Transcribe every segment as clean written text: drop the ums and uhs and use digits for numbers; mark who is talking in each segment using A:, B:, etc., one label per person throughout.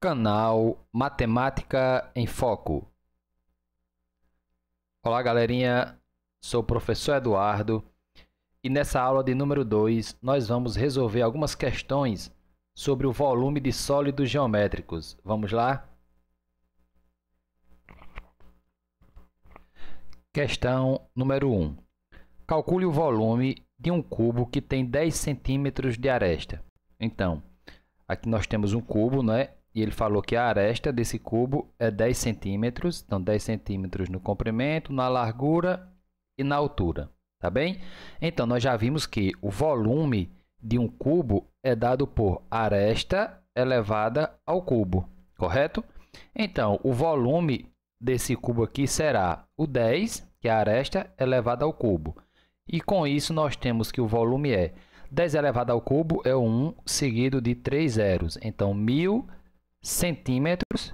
A: Canal Matemática em Foco. Olá, galerinha, sou o professor Eduardo e nessa aula de número 2 nós vamos resolver algumas questões sobre o volume de sólidos geométricos. Vamos lá? Questão número 1. Calcule o volume de um cubo que tem 10 centímetros de aresta. Então, aqui nós temos um cubo, né? E ele falou que a aresta desse cubo é 10 centímetros. Então, 10 centímetros no comprimento, na largura e na altura. Tá bem? Então, nós já vimos que o volume de um cubo é dado por aresta elevada ao cubo. Correto? Então, o volume desse cubo aqui será o 10, que é a aresta elevada ao cubo. E com isso, nós temos que o volume é 10 elevado ao cubo é o 1 seguido de 3 zeros. Então, 1000 centímetros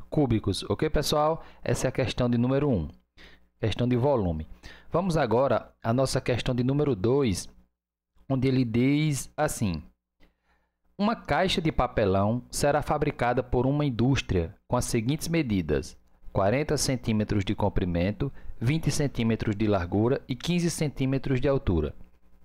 A: cúbicos. Ok, pessoal? Essa é a questão de número 1. Questão de volume. Vamos agora à nossa questão de número 2, onde ele diz assim: uma caixa de papelão será fabricada por uma indústria com as seguintes medidas: 40 centímetros de comprimento, 20 centímetros de largura e 15 centímetros de altura.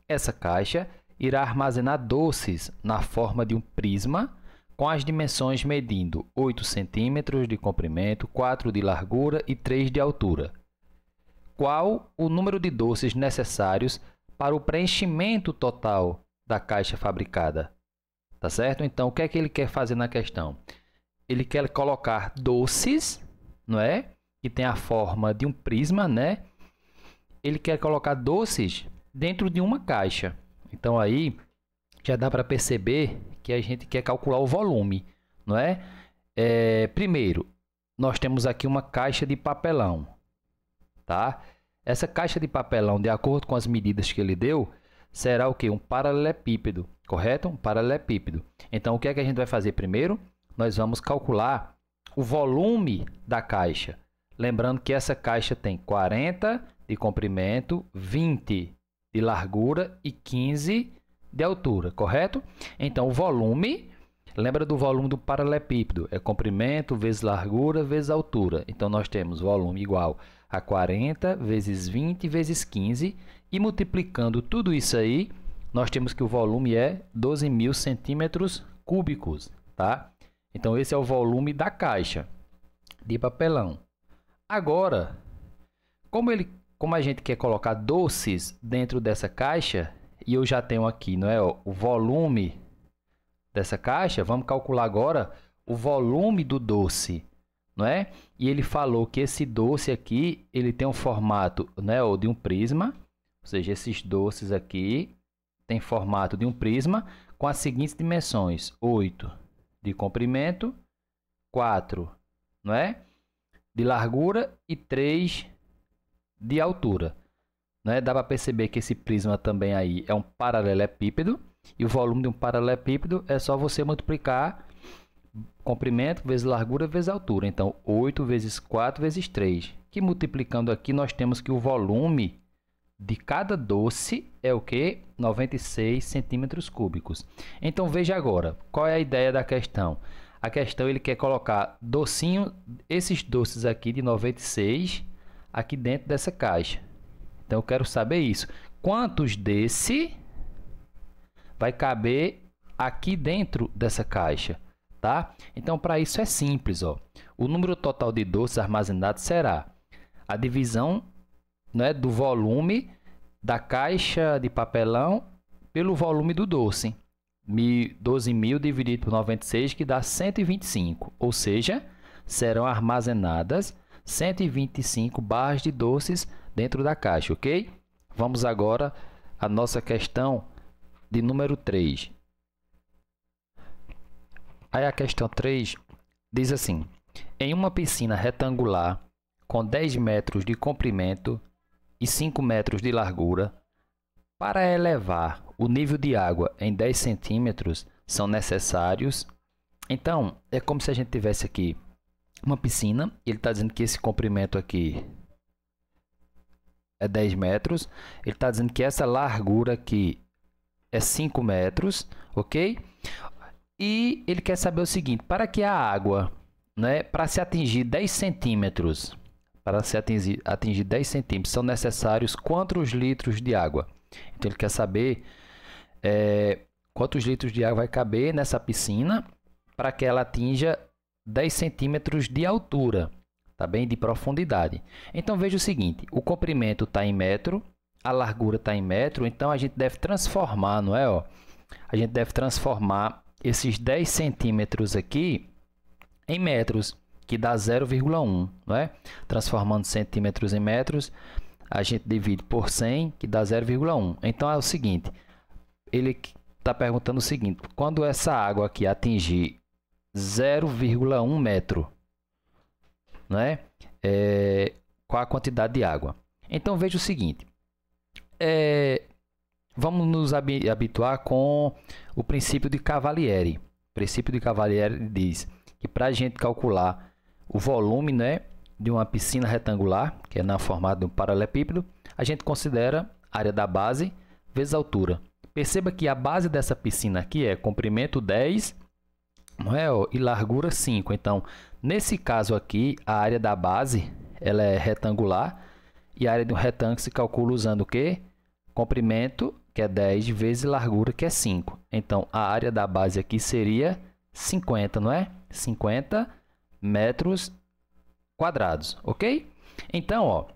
A: Essa caixa irá armazenar doces na forma de um prisma com as dimensões medindo 8 centímetros de comprimento, 4 de largura e 3 de altura. Qual o número de doces necessários para o preenchimento total da caixa fabricada? Tá certo? Então, o que é que ele quer fazer na questão? Ele quer colocar doces, não é? Que tem a forma de um prisma, né? Ele quer colocar doces dentro de uma caixa. Então, aí já dá para perceber que a gente quer calcular o volume, não é? Primeiro, nós temos aqui uma caixa de papelão, tá? Essa caixa de papelão, de acordo com as medidas que ele deu, será o quê? Um paralelepípedo, correto? Um paralelepípedo. Então, o que é que a gente vai fazer primeiro? Nós vamos calcular o volume da caixa. Lembrando que essa caixa tem 40 de comprimento, 20 de largura e 15 de altura, correto? Então, o volume, lembra do volume do paralelepípedo, é comprimento vezes largura vezes altura. Então, nós temos volume igual a 40 vezes 20 vezes 15 e multiplicando tudo isso aí, nós temos que o volume é 12.000 centímetros cúbicos, tá? Então, esse é o volume da caixa de papelão. Agora, como a gente quer colocar doces dentro dessa caixa, e eu já tenho aqui, não é, o volume dessa caixa, vamos calcular agora o volume do doce, não é? E ele falou que esse doce aqui, ele tem um formato, né, de um prisma, ou seja, esses doces aqui tem formato de um prisma com as seguintes dimensões: 8 de comprimento, 4, não é? De largura e 3 de altura. Né? Dá para perceber que esse prisma também aí é um paralelepípedo. E o volume de um paralelepípedo é só você multiplicar comprimento vezes largura vezes altura. Então, 8 vezes 4 vezes 3. Que multiplicando aqui, nós temos que o volume de cada doce é o quê? 96 centímetros cúbicos. Então, veja agora, qual é a ideia da questão? A questão, ele quer colocar docinho, esses doces aqui de 96 aqui dentro dessa caixa. Então, eu quero saber isso. Quantos desse vai caber aqui dentro dessa caixa, tá? Então, para isso é simples, ó. O número total de doces armazenados será a divisão, né, do volume da caixa de papelão pelo volume do doce. 12.000 dividido por 96, que dá 125. Ou seja, serão armazenadas 125 barras de doces dentro da caixa, ok? Vamos agora à nossa questão de número 3. Aí a questão 3 diz assim: em uma piscina retangular com 10 metros de comprimento e 5 metros de largura, para elevar o nível de água em 10 centímetros são necessários. Então, é como se a gente tivesse aqui uma piscina. Ele está dizendo que esse comprimento aqui é 10 metros. Ele está dizendo que essa largura aqui é 5 metros, ok? E ele quer saber o seguinte, para que a água, né, para se atingir 10 centímetros, são necessários quantos litros de água? Então, ele quer saber quantos litros de água vai caber nessa piscina para que ela atinja 10 centímetros de altura, tá bem? De profundidade. Então, veja o seguinte, o comprimento está em metro, a largura está em metro, então a gente deve transformar, não é? Ó? A gente deve transformar esses 10 centímetros aqui em metros, que dá 0,1, não é? Transformando centímetros em metros, a gente divide por 100, que dá 0,1. Então, é o seguinte, ele está perguntando o seguinte, quando essa água aqui atingir 0,1 metro, né? Qual a quantidade de água? Então, veja o seguinte, vamos nos habituar com o princípio de Cavalieri. O princípio de Cavalieri diz que para a gente calcular o volume, né, de uma piscina retangular, que é na formato de um paralelepípedo, a gente considera a área da base vezes a altura. Perceba que a base dessa piscina aqui é comprimento 10, não é, e largura 5. Então, nesse caso aqui, a área da base ela é retangular e a área de um retângulo se calcula usando o quê? Comprimento, que é 10, vezes largura, que é 5. Então, a área da base aqui seria 50, não é? 50 metros quadrados, ok? Então, ó,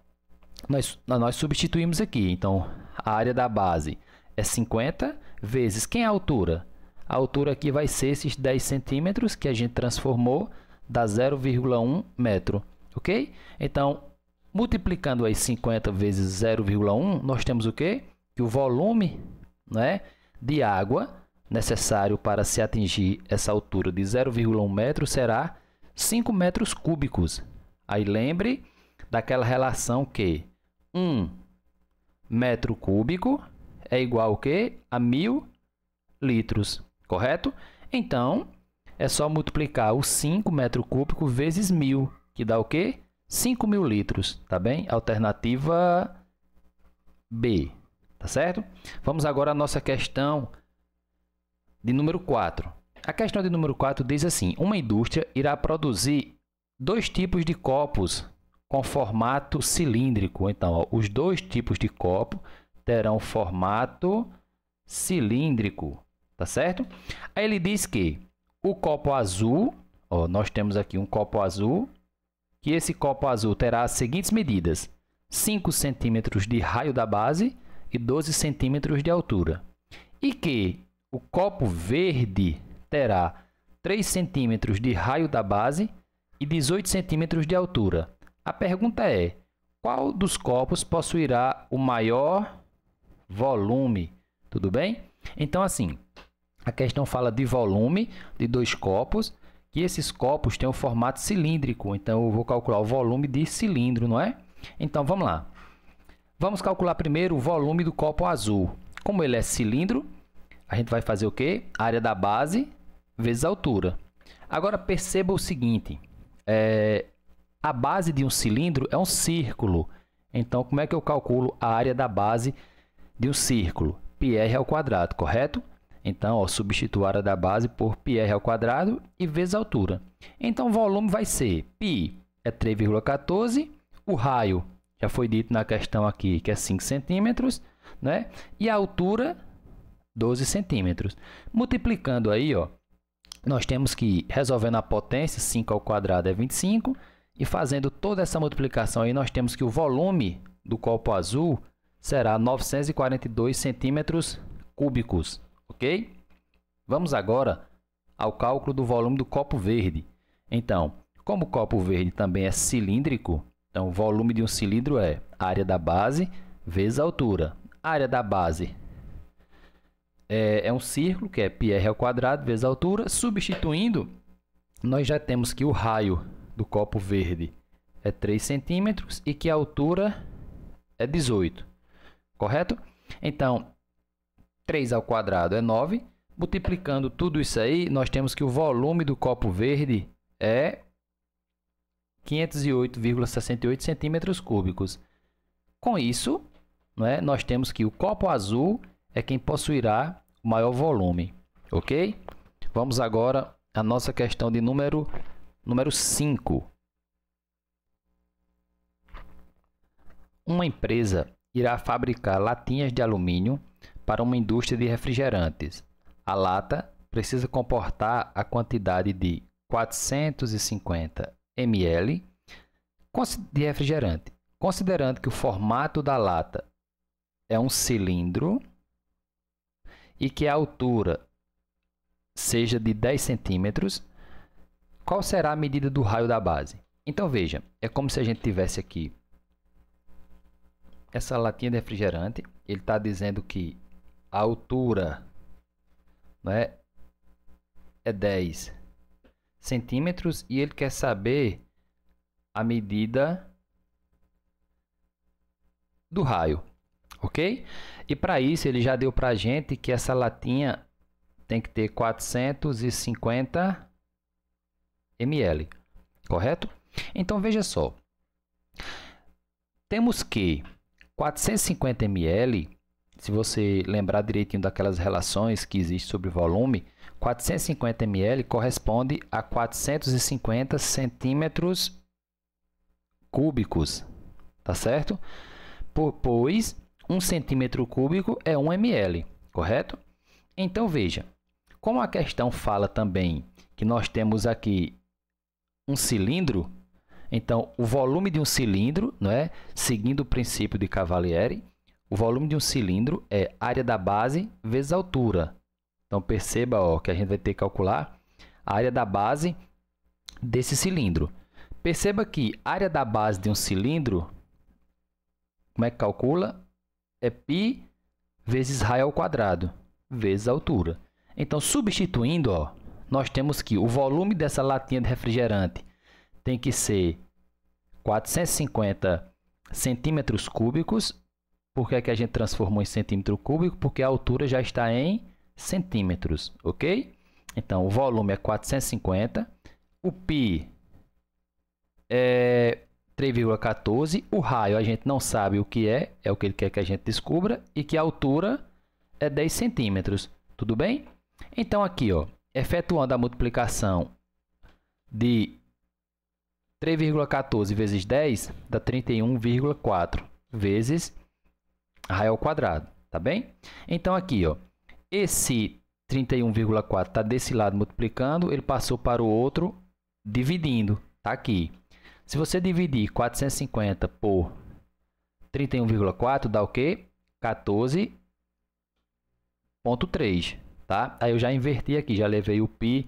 A: nós substituímos aqui. Então, a área da base é 50 vezes quem é a altura? A altura aqui vai ser esses 10 centímetros que a gente transformou, dá 0,1 metro, ok? Então, multiplicando aí 50 vezes 0,1, nós temos o quê? Que o volume, né, de água necessário para se atingir essa altura de 0,1 metro será 5 metros cúbicos. Aí lembre daquela relação que 1 metro cúbico é igual ao quê? A 1000 litros, correto? Então, é só multiplicar os 5 metros cúbicos vezes 1000, que dá o quê? 5.000 litros, tá bem? Alternativa B, tá certo? Vamos agora à nossa questão de número 4. A questão de número 4 diz assim, uma indústria irá produzir 2 tipos de copos com formato cilíndrico. Então, ó, os 2 tipos de copo terão formato cilíndrico, tá certo? Aí ele diz que o copo azul, ó, nós temos aqui um copo azul, que esse copo azul terá as seguintes medidas: 5 centímetros de raio da base e 12 centímetros de altura. E que o copo verde terá 3 centímetros de raio da base e 18 centímetros de altura. A pergunta é, qual dos copos possuirá o maior volume? Tudo bem? Então, assim, a questão fala de volume de 2 copos, que esses copos têm o formato cilíndrico. Então, eu vou calcular o volume de cilindro, não é? Então, vamos lá. Vamos calcular primeiro o volume do copo azul. Como ele é cilindro, a gente vai fazer o quê? A área da base vezes a altura. Agora, perceba o seguinte. A base de um cilindro é um círculo. Então, como é que eu calculo a área da base de um círculo? πr ao quadrado, correto? Então, ó, substituo a área da base por πr ao quadrado e vezes a altura. Então, o volume vai ser π é 3,14. O raio, já foi dito na questão aqui, que é 5 centímetros, né? E a altura, 12 centímetros. Multiplicando aí, ó, nós temos que, resolvendo a potência, 5 ao quadrado é 25. E fazendo toda essa multiplicação aí, nós temos que o volume do copo azul será 942 centímetros cúbicos, ok? Vamos agora ao cálculo do volume do copo verde. Então, como o copo verde também é cilíndrico, então o volume de um cilindro é a área da base vezes a altura. A área da base é um círculo, que é πr ao quadrado vezes a altura. Substituindo, nós já temos que o raio do copo verde é 3 centímetros e que a altura é 18, correto? Então, 3 ao quadrado é 9. Multiplicando tudo isso aí, nós temos que o volume do copo verde é 508,68 centímetros cúbicos. Com isso, né, nós temos que o copo azul é quem possuirá o maior volume, ok? Vamos agora à nossa questão de número 5. Uma empresa irá fabricar latinhas de alumínio para uma indústria de refrigerantes. A lata precisa comportar a quantidade de 450 ml de refrigerante. Considerando que o formato da lata é um cilindro e que a altura seja de 10 centímetros, qual será a medida do raio da base? Então, veja, é como se a gente tivesse aqui essa latinha de refrigerante. Ele está dizendo que a altura, né, é 10 centímetros e ele quer saber a medida do raio, ok? E para isso ele já deu para a gente que essa latinha tem que ter 450 ml, correto? Então veja só, temos que 450 ml, se você lembrar direitinho daquelas relações que existem sobre volume, 450 ml corresponde a 450 centímetros cúbicos, tá certo? Pois 1 centímetro cúbico é 1 ml, correto? Então veja, como a questão fala também que nós temos aqui um cilindro, então o volume de um cilindro, não é? Seguindo o princípio de Cavalieri, o volume de um cilindro é área da base vezes a altura. Então perceba, ó, que a gente vai ter que calcular a área da base desse cilindro. Perceba que a área da base de um cilindro, como é que calcula? É π vezes raio ao quadrado, vezes a altura. Então, substituindo, ó, nós temos que o volume dessa latinha de refrigerante tem que ser 450 centímetros cúbicos. Por que é que a gente transformou em centímetro cúbico? Porque a altura já está em centímetros, ok? Então, o volume é 450, o π é 3,14, o raio a gente não sabe o que é o que ele quer que a gente descubra, e que a altura é 10 centímetros, tudo bem? Então, aqui, ó, efetuando a multiplicação de 3,14 vezes 10, dá 31,4 vezes raio ao quadrado, tá bem? Então, aqui, ó, esse 31,4 está desse lado multiplicando, ele passou para o outro dividindo, tá aqui. Se você dividir 450 por 31,4, dá o quê? 14,3, tá? Aí eu já inverti aqui, já levei o π,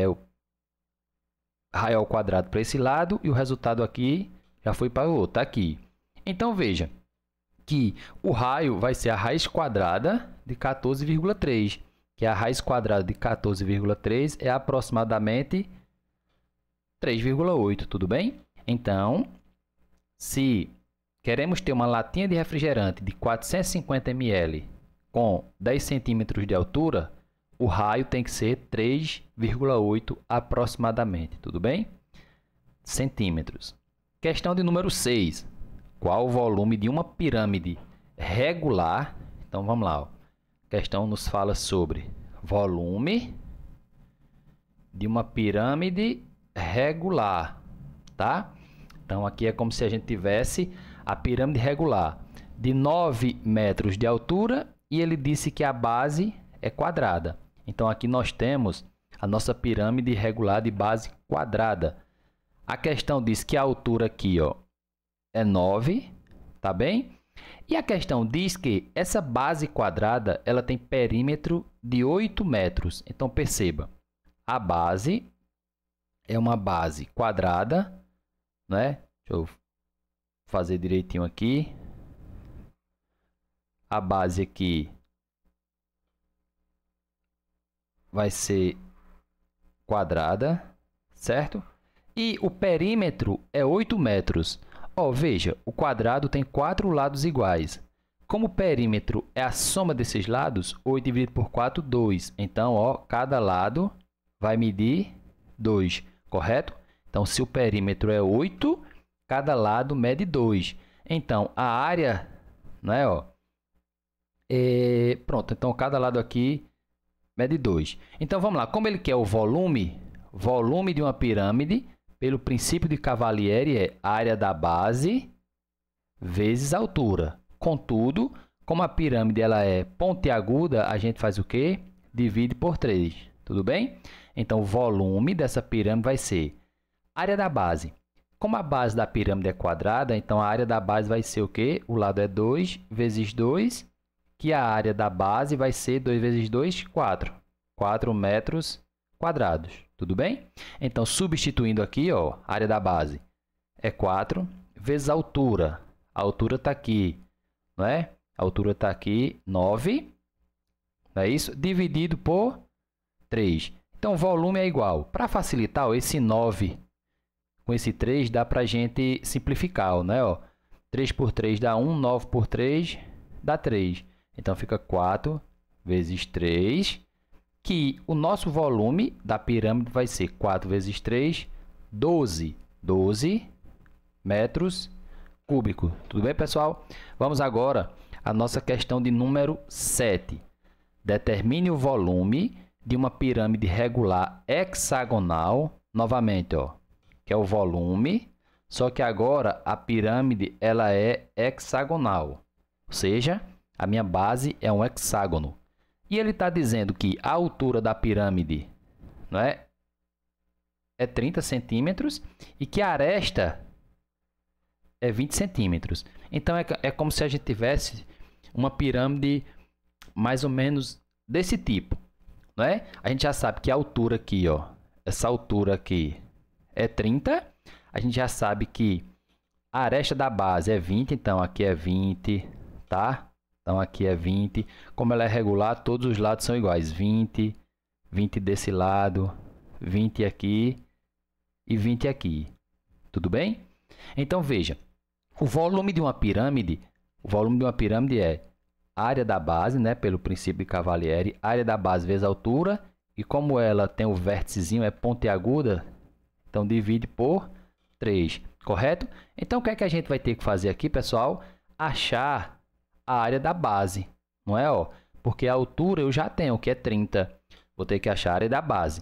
A: o raio ao quadrado para esse lado, e o resultado aqui já foi para o outro, tá aqui. Então, veja que o raio vai ser a raiz quadrada de 14,3, que a raiz quadrada de 14,3 é aproximadamente 3,8, tudo bem? Então, se queremos ter uma latinha de refrigerante de 450 ml com 10 centímetros de altura, o raio tem que ser 3,8 aproximadamente, tudo bem? Centímetros. Questão de número 6. Qual o volume de uma pirâmide regular? Então, vamos lá. Ó. A questão nos fala sobre volume de uma pirâmide regular, tá? Então, aqui é como se a gente tivesse a pirâmide regular de 9 metros de altura e ele disse que a base é quadrada. Então, aqui nós temos a nossa pirâmide regular de base quadrada. A questão diz que a altura aqui, ó, é 9, tá bem? E a questão diz que essa base quadrada, ela tem perímetro de 8 metros. Então, perceba, a base é uma base quadrada, né? Deixa eu fazer direitinho aqui. A base aqui vai ser quadrada, certo? E o perímetro é 8 metros. Ó, veja, o quadrado tem 4 lados iguais. Como o perímetro é a soma desses lados, 8 dividido por 4, 2. Então, ó, cada lado vai medir 2, correto? Então, se o perímetro é 8, cada lado mede 2. Então, a área, né, ó, pronto. Então, cada lado aqui mede 2. Então, vamos lá. Como ele quer o volume de uma pirâmide, pelo princípio de Cavalieri, é área da base vezes a altura. Contudo, como a pirâmide ela é pontiaguda, a gente faz o quê? Divide por 3. Tudo bem? Então, o volume dessa pirâmide vai ser área da base. Como a base da pirâmide é quadrada, então a área da base vai ser o quê? O lado é 2 vezes 2, que a área da base vai ser 2 vezes 2, 4. 4 metros quadrados. Tudo bem? Então, substituindo aqui, ó, a área da base é 4 vezes a altura. A altura está aqui, não é? A altura está aqui, 9, não é isso? Dividido por 3. Então, o volume é igual. Para facilitar, ó, esse 9 com esse 3 dá para a gente simplificar, né? Ó, 3 por 3 dá 1, 9 por 3 dá 3. Então, fica 4 vezes 3, que o nosso volume da pirâmide vai ser 4 vezes 3, 12. 12 metros cúbicos. Tudo bem, pessoal? Vamos agora à nossa questão de número 7. Determine o volume de uma pirâmide regular hexagonal. Novamente, ó, que é o volume, só que agora a pirâmide ela é hexagonal. Ou seja, a minha base é um hexágono. E ele está dizendo que a altura da pirâmide, não é 30 centímetros e que a aresta é 20 centímetros. Então, é como se a gente tivesse uma pirâmide mais ou menos desse tipo, não é? A gente já sabe que a altura aqui, ó, essa altura aqui é 30. A gente já sabe que a aresta da base é 20, então aqui é 20, tá? Então, aqui é 20. Como ela é regular, todos os lados são iguais. 20, 20 desse lado, 20 aqui e 20 aqui. Tudo bem? Então, veja. O volume de uma pirâmide é a área da base, né, pelo princípio de Cavalieri, área da base vezes a altura, e como ela tem o vérticezinho, é pontiaguda, então divide por 3, correto? Então, o que é que a gente vai ter que fazer aqui, pessoal? Achar a área da base, não é? Ó, porque a altura eu já tenho, que é 30. Vou ter que achar a área da base.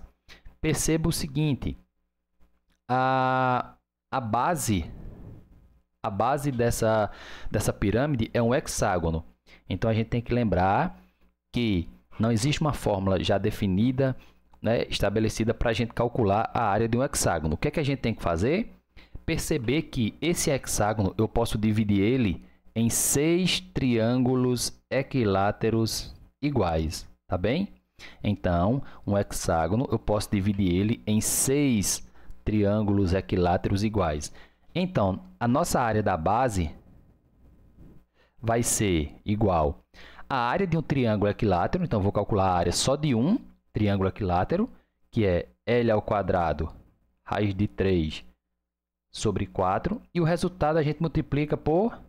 A: Perceba o seguinte, a base dessa pirâmide é um hexágono. Então, a gente tem que lembrar que não existe uma fórmula já definida, né, estabelecida para a gente calcular a área de um hexágono. O que é que a gente tem que fazer? Perceber que esse hexágono eu posso dividir ele em 6 triângulos equiláteros iguais, tá bem? Então, um hexágono eu posso dividir ele em 6 triângulos equiláteros iguais. Então, a nossa área da base vai ser igual à área de um triângulo equilátero. Então, vou calcular a área só de um triângulo equilátero, que é L ao quadrado, raiz de 3 sobre 4. E o resultado a gente multiplica por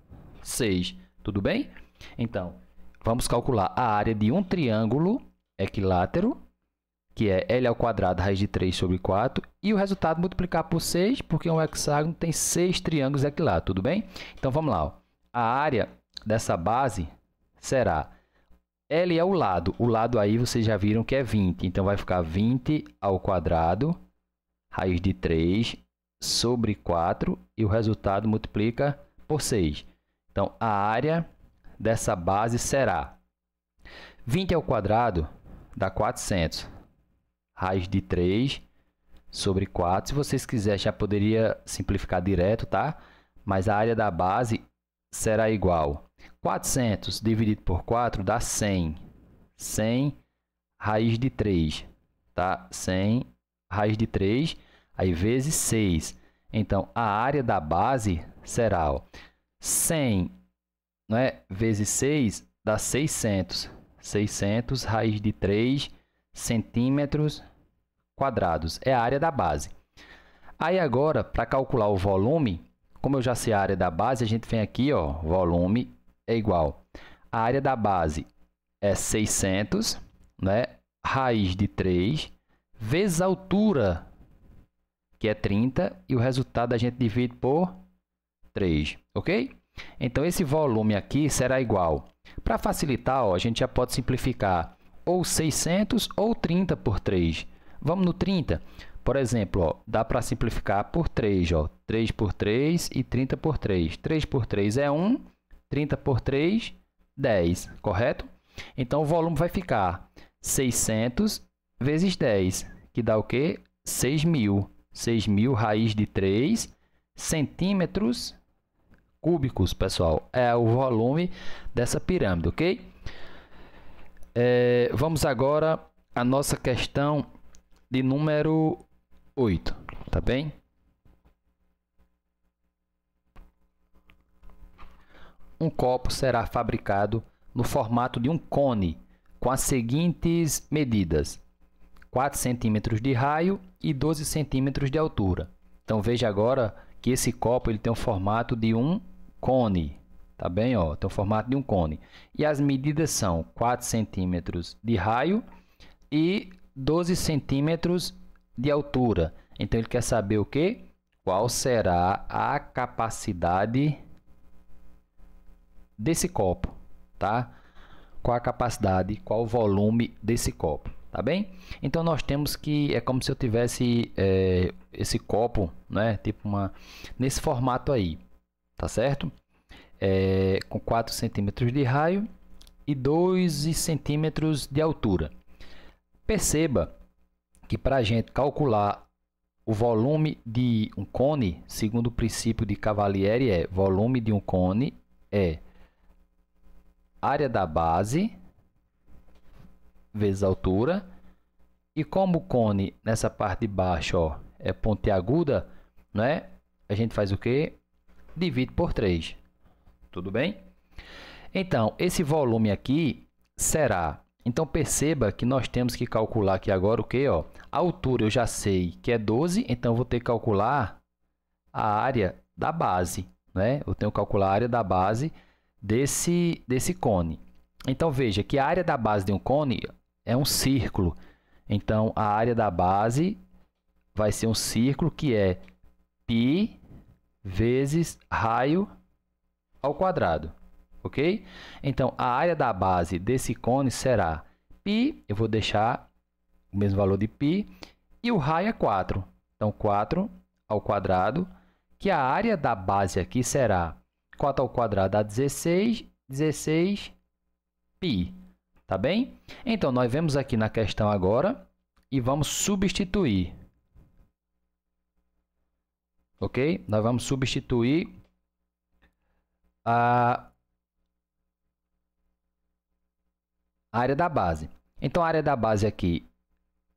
A: 6. Tudo bem? Então, vamos calcular a área de um triângulo equilátero, que é L ao quadrado, raiz de 3 sobre 4, e o resultado multiplicar por 6, porque um hexágono tem 6 triângulos equiláteros, tudo bem? Então, vamos lá. Ó. A área dessa base será, L é o lado aí vocês já viram que é 20, então vai ficar 20 ao quadrado, raiz de 3 sobre 4, e o resultado multiplica por 6. Então, a área dessa base será 20 ao quadrado dá 400. Raiz de 3 sobre 4. Se vocês quiserem, já poderia simplificar direto, tá? Mas a área da base será igual. 400 dividido por 4 dá 100. 100 raiz de 3, tá? 100 raiz de 3, aí vezes 6. Então, a área da base será, ó, 100, não é? Vezes 6 dá 600. 600 raiz de 3 centímetros quadrados. É a área da base. Aí agora, para calcular o volume, como eu já sei a área da base, a gente vem aqui, ó, volume é igual. A área da base é 600, né? Raiz de 3 vezes a altura, que é 30, e o resultado a gente divide por 3, ok? Então, esse volume aqui será igual. Para facilitar, ó, a gente já pode simplificar ou 600 ou 30 por 3. Vamos no 30. Por exemplo, ó, dá para simplificar por 3. Ó, 3 por 3 e 30 por 3. 3 por 3 é 1, 30 por 3, 10, correto? Então, o volume vai ficar 600 vezes 10, que dá o quê? 6.000. 6.000 raiz de 3 centímetros cúbicos, pessoal. É o volume dessa pirâmide, ok? Vamos agora à nossa questão de número 8, tá bem? Um copo será fabricado no formato de um cone com as seguintes medidas: 4 centímetros de raio e 12 centímetros de altura. Então, veja agora que esse copo ele tem o formato de um cone, tá bem? Ó, tem o formato de um cone. E as medidas são 4 centímetros de raio e 12 centímetros de altura. Então, ele quer saber o quê? Qual será a capacidade desse copo, tá? Qual a capacidade, qual o volume desse copo, tá bem? Então, nós temos que, é como se eu tivesse esse copo, né? Tipo nesse formato aí, tá certo? Com 4 centímetros de raio e 12 centímetros de altura. Perceba que para a gente calcular o volume de um cone, segundo o princípio de Cavalieri, volume de um cone é área da base vezes altura. E como o cone nessa parte de baixo, ó, é pontiaguda, né? A gente faz o quê? Divide por 3. Tudo bem? Então, esse volume aqui será... Então, perceba que nós temos que calcular aqui agora o quê? Ó? A altura eu já sei que é 12, então eu vou ter que calcular a área da base, né? Eu tenho que calcular a área da base desse cone. Então, veja que a área da base de um cone é um círculo. Então, a área da base vai ser um círculo que é π vezes raio ao quadrado, ok? Então, a área da base desse cone será π, eu vou deixar o mesmo valor de π, e o raio é 4. Então, 4 ao quadrado, que a área da base aqui será 4 ao quadrado dá 16, 16 π, tá bem? Então, nós vemos aqui na questão agora e vamos substituir, ok? Nós vamos substituir a área da base. Então, a área da base aqui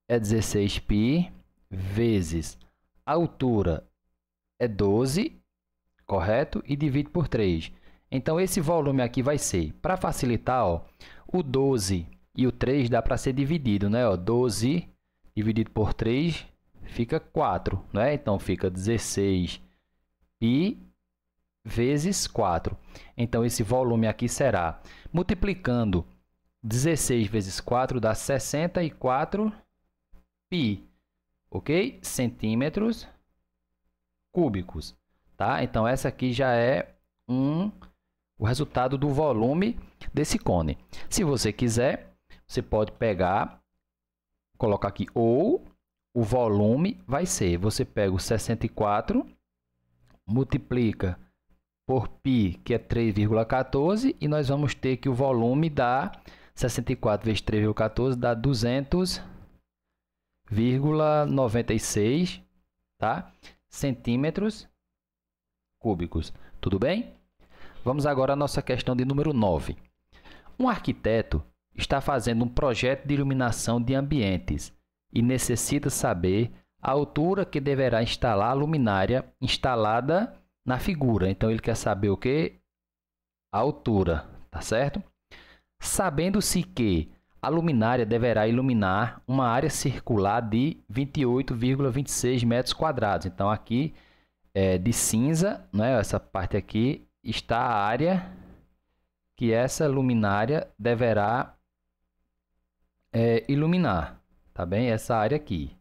A: é 16π vezes a altura é 12, correto? E divide por 3. Então, esse volume aqui vai ser, para facilitar, ó, o 12 e o 3 dá para ser dividido, né? Ó, 12 dividido por 3 fica 4, né? Então, fica 16π vezes 4. Então, esse volume aqui será, multiplicando 16 vezes 4 dá 64π, ok? Centímetros cúbicos, tá? Então, essa aqui já é o resultado do volume desse cone. Se você quiser, você pode pegar, colocar aqui, ou o volume vai ser, você pega o 64, multiplica por π, que é 3,14, e nós vamos ter que o volume dá 64 vezes 3,14 dá 200,96, tá? Centímetros cúbicos. Tudo bem? Vamos agora à nossa questão de número 9. Um arquiteto está fazendo um projeto de iluminação de ambientes e necessita saber a altura que deverá instalar a luminária instalada na figura. Então, ele quer saber o quê? A altura, tá certo? Sabendo-se que a luminária deverá iluminar uma área circular de 28,26 metros quadrados. Então, aqui de cinza, né? Essa parte aqui está a área que essa luminária deverá iluminar, tá bem? Essa área aqui,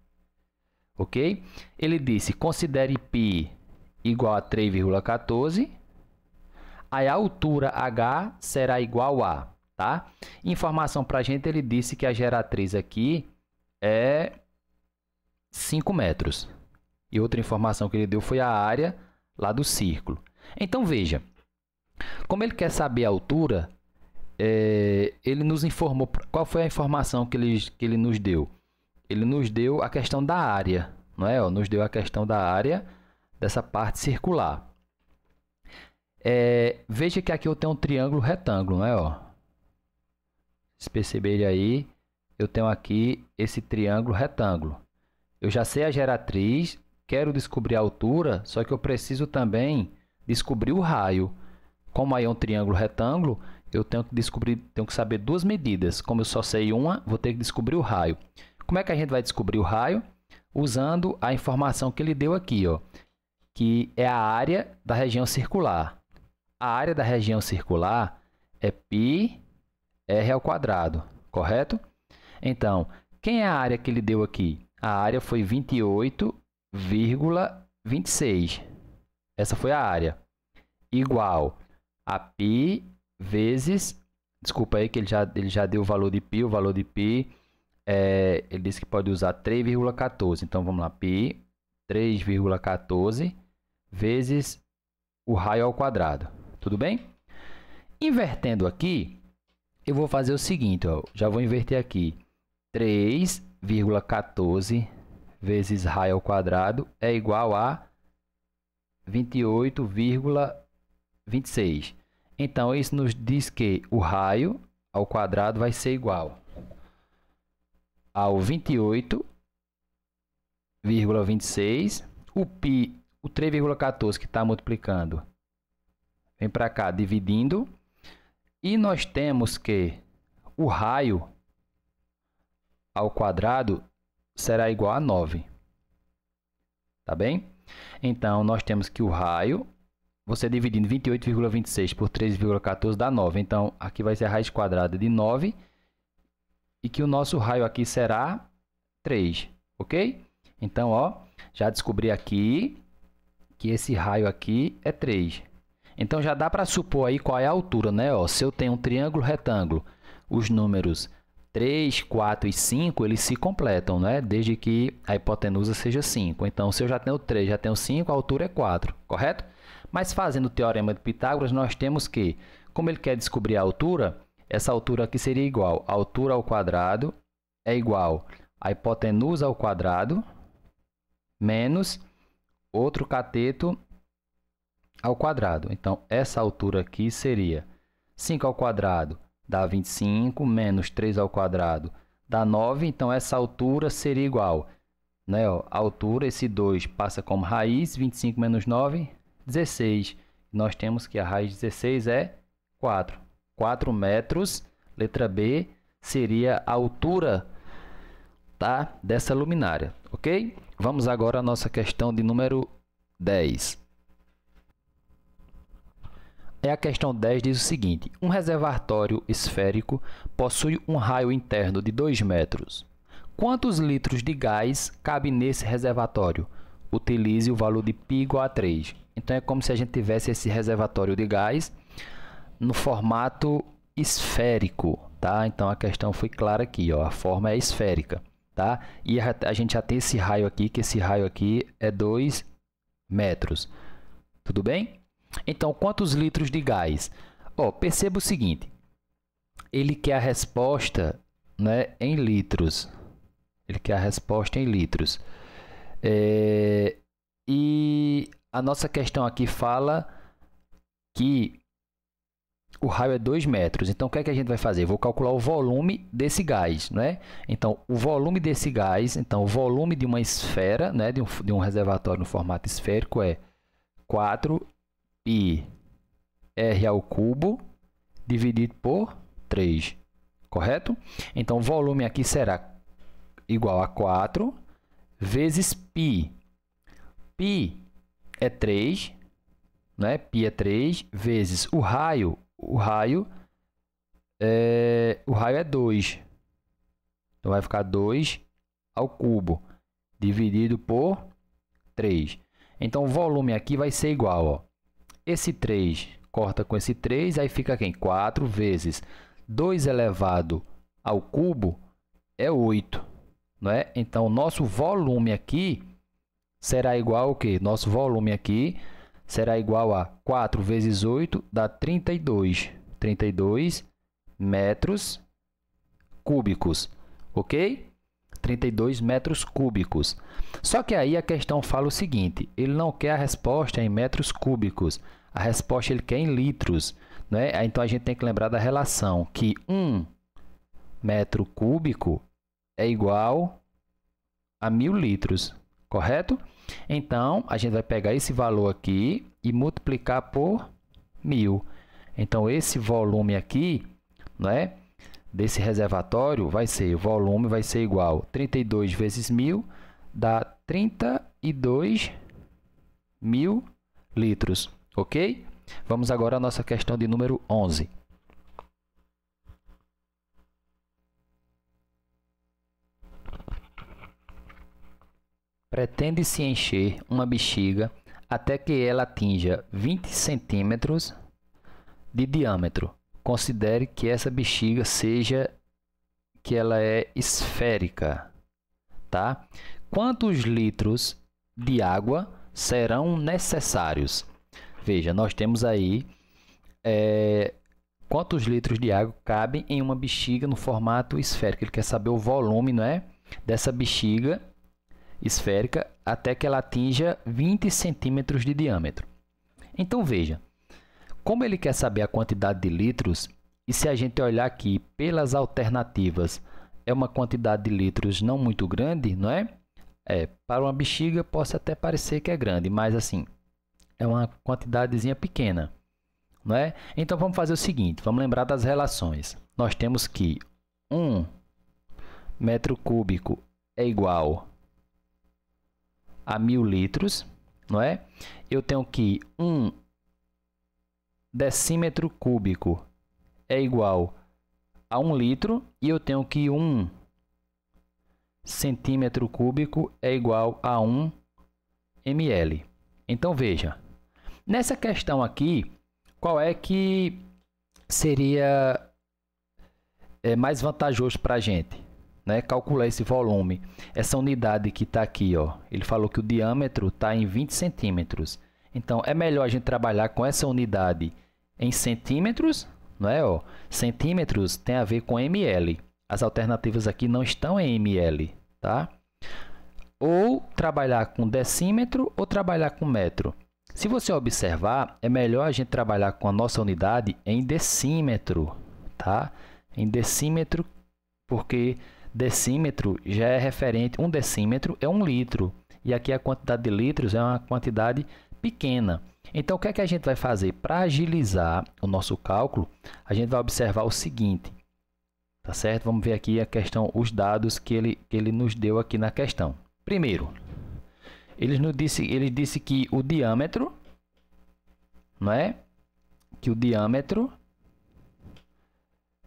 A: ok? Ele disse, considere π igual a 3,14, a altura H será igual a, tá? Informação para a gente, ele disse que a geratriz aqui é 5 metros. E outra informação que ele deu foi a área lá do círculo. Então, veja, como ele quer saber a altura, ele nos informou, qual foi a informação que ele nos deu? Ele nos deu a questão da área, não é? Nos deu a questão da área dessa parte circular. Veja que aqui eu tenho um triângulo retângulo, não é? Se perceberem aí, eu tenho aqui esse triângulo retângulo. Eu já sei a geratriz, quero descobrir a altura, só que eu preciso também descobrir o raio. Como aí é um triângulo retângulo, eu tenho que saber duas medidas. Como eu só sei uma, vou ter que descobrir o raio. Como é que a gente vai descobrir o raio? Usando a informação que ele deu aqui, que é a área da região circular. A área da região circular é πr², correto? Então, quem é a área que ele deu aqui? A área foi 28,26. Essa foi a área. Igual a π vezes... Desculpa aí que ele já deu o valor de π. O valor de π, ele disse que pode usar 3,14. Então, vamos lá. π 3,14 vezes o raio ao quadrado. Tudo bem? Invertendo aqui, eu vou fazer o seguinte. Já vou inverter aqui. 3,14 vezes raio ao quadrado é igual a 28,26. Então, isso nos diz que o raio ao quadrado vai ser igual ao 28,26. O π, o 3,14 que está multiplicando, vem para cá dividindo. E nós temos que o raio ao quadrado será igual a 9. Tá bem? Então, nós temos que o raio, você dividindo 28,26 por 3,14 dá 9. Então, aqui vai ser a raiz quadrada de 9. E que o nosso raio aqui será 3. Ok? Então, já descobri aqui que esse raio aqui é 3. Então, já dá para supor aí qual é a altura, né? Se eu tenho um triângulo retângulo, os números 3, 4 e 5, eles se completam, né? Desde que a hipotenusa seja 5. Então, se eu já tenho 3, já tenho 5, a altura é 4, correto? Mas fazendo o teorema de Pitágoras, nós temos que, como ele quer descobrir a altura, essa altura aqui seria igual a altura ao quadrado é igual a hipotenusa ao quadrado menos outro cateto ao quadrado. Então, essa altura aqui seria 5 ao quadrado dá 25, menos 3 ao quadrado dá 9. Então, essa altura seria igual, né? A altura, esse 2 passa como raiz, 25 menos 9, 16. Nós temos que a raiz de 16 é 4. 4 metros, letra B, seria a altura, tá, dessa luminária, ok? Vamos agora à nossa questão de número 10. A questão 10 diz o seguinte: um reservatório esférico possui um raio interno de 2 metros. Quantos litros de gás cabe nesse reservatório? Utilize o valor de π igual a 3. Então, é como se a gente tivesse esse reservatório de gás no formato esférico, tá? Então, a questão foi clara aqui, a forma é esférica, tá? E a gente já tem esse raio aqui, que esse raio aqui é 2 metros. Tudo bem? Então, quantos litros de gás? Perceba o seguinte, ele quer a resposta, né, em litros. Ele quer a resposta em litros. E a nossa questão aqui fala que o raio é 2 metros. Então, o que é que a gente vai fazer? Vou calcular o volume desse gás, né? Então, o volume desse gás, então, o volume de uma esfera, né, de um reservatório no formato esférico é 4πr ao cubo dividido por 3, correto? Então, o volume aqui será igual a 4 vezes π. π é 3, né? Π é 3 vezes o raio. O raio é 2. Então, vai ficar 2 ao cubo dividido por 3. Então, o volume aqui vai ser igual, esse 3 corta com esse 3, aí fica quem? 4 vezes 2 elevado ao cubo é 8, não é? Então, nosso volume aqui será igual ao quê? Nosso volume aqui será igual a 4 vezes 8 dá 32. 32 metros cúbicos, ok? 32 metros cúbicos. Só que aí a questão fala o seguinte, ele não quer a resposta em metros cúbicos, a resposta ele quer em litros, né? Então a gente tem que lembrar da relação que 1 metro cúbico é igual a 1000 litros, correto? Então a gente vai pegar esse valor aqui e multiplicar por 1000. Então esse volume aqui, né, desse reservatório vai ser, o volume vai ser igual a 32 vezes 1000, dá 32 mil litros, ok? Vamos agora à nossa questão de número 11. Pretende-se encher uma bexiga até que ela atinja 20 centímetros de diâmetro. Considere que essa bexiga que ela é esférica, tá? Quantos litros de água serão necessários? Veja, nós temos aí quantos litros de água cabem em uma bexiga no formato esférico. Ele quer saber o volume, não é, dessa bexiga esférica até que ela atinja 20 centímetros de diâmetro. Então, veja, como ele quer saber a quantidade de litros, e se a gente olhar aqui pelas alternativas, é uma quantidade de litros não muito grande, não é? Para uma bexiga pode até parecer que é grande, mas assim, é uma quantidadezinha pequena, não é? Então vamos fazer o seguinte, vamos lembrar das relações. Nós temos que 1 metro cúbico é igual a 1000 litros, não é? Eu tenho que 1 decímetro cúbico é igual a 1 litro e eu tenho que 1 centímetro cúbico é igual a 1 ml. Então, veja, nessa questão aqui, qual é que seria mais vantajoso para a gente, né? Calcular esse volume. Essa unidade que está aqui, ó, ele falou que o diâmetro está em 20 centímetros. Então, é melhor a gente trabalhar com essa unidade em centímetros, não é? Ó, centímetros tem a ver com ml. As alternativas aqui não estão em ml, tá? Ou trabalhar com decímetro ou trabalhar com metro. Se você observar, é melhor a gente trabalhar com a nossa unidade em decímetro, tá? Em decímetro, porque decímetro já é referente, 1 decímetro é 1 litro. E aqui a quantidade de litros é uma quantidade pequena. Então, o que é que a gente vai fazer? Para agilizar o nosso cálculo, a gente vai observar o seguinte, tá certo? Vamos ver aqui a questão, os dados que ele nos deu aqui na questão. Primeiro, ele disse que o diâmetro, não é? Que o diâmetro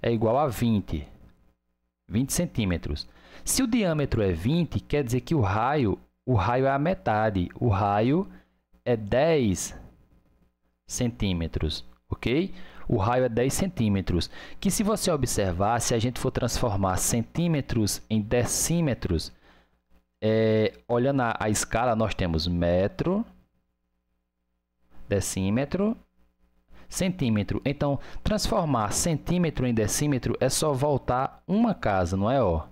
A: é igual a 20 centímetros. Se o diâmetro é 20, quer dizer que o raio é a metade. O raio é 10 centímetros, ok? O raio é 10 centímetros, que se você observar, se a gente for transformar centímetros em decímetros, olhando a escala, nós temos metro, decímetro, centímetro. Então, transformar centímetro em decímetro é só voltar uma casa, não é? Ó?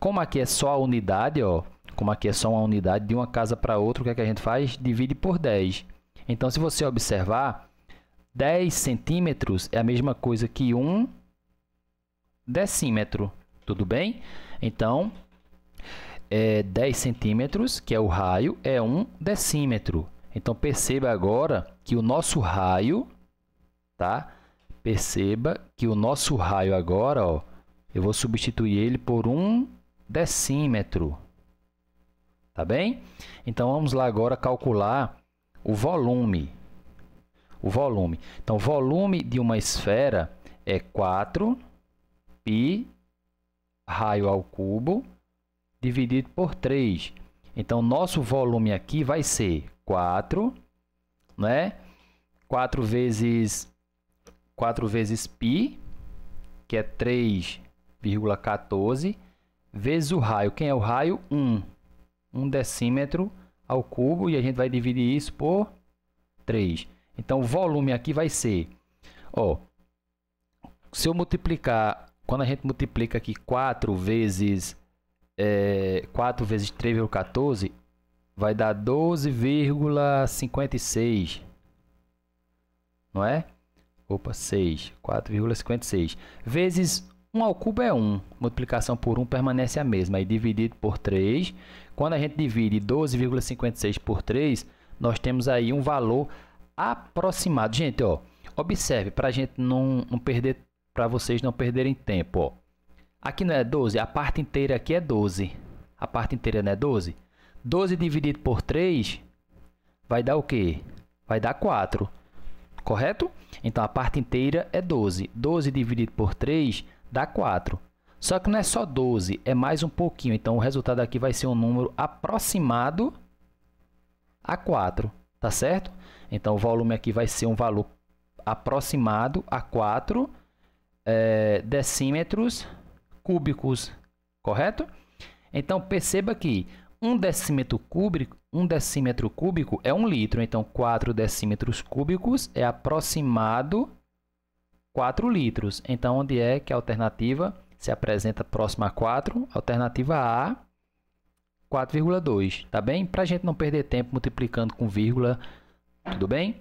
A: Como aqui é só a unidade, ó, como aqui é só uma unidade de uma casa para outra, o que é que a gente faz? Divide por 10. Então, se você observar, 10 centímetros é a mesma coisa que 1 decímetro. Tudo bem? Então, 10 centímetros, que é o raio, é 1 decímetro. Então, perceba agora que o nosso raio, tá? Perceba que o nosso raio agora, ó, eu vou substituir ele por 1 decímetro. Tá bem? Então, vamos lá agora calcular o volume. O volume. Então, o volume de uma esfera é 4π raio ao cubo dividido por 3. Então, nosso volume aqui vai ser 4, né? 4 vezes π que é 3,14, vezes o raio. Quem é o raio? 1. 1 decímetro ao cubo, e a gente vai dividir isso por 3. Então, o volume aqui vai ser, ó, se eu multiplicar, quando a gente multiplica aqui 4 vezes 3,14, vai dar 12,56, não é? Opa, 6, 4,56. Vezes 1 ao cubo é 1. Multiplicação por 1 permanece a mesma. Aí dividido por 3. Quando a gente divide 12,56 por 3, nós temos aí um valor aproximado. Gente, ó, observe, para a gente não perder, para vocês não perderem tempo, ó. Aqui não é 12, a parte inteira aqui é 12. A parte inteira não é 12? 12 dividido por 3 vai dar o quê? Vai dar 4. Correto? Então, a parte inteira é 12. 12 dividido por 3 dá 4. Só que não é só 12, é mais um pouquinho. Então, o resultado aqui vai ser um número aproximado a 4. Tá certo? Então, o volume aqui vai ser um valor aproximado a 4 decímetros cúbicos. Correto? Então, perceba que 1 decímetro cúbico é 1 litro. Então, 4 decímetros cúbicos é aproximado 4 litros. Então, onde é que a alternativa se apresenta próxima a 4? Alternativa A, 4,2. Tá bem? Para a gente não perder tempo multiplicando com vírgula, tudo bem?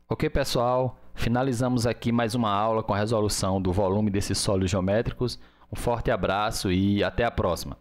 A: Ok, pessoal? Finalizamos aqui mais uma aula com a resolução do volume desses sólidos geométricos. Um forte abraço e até a próxima!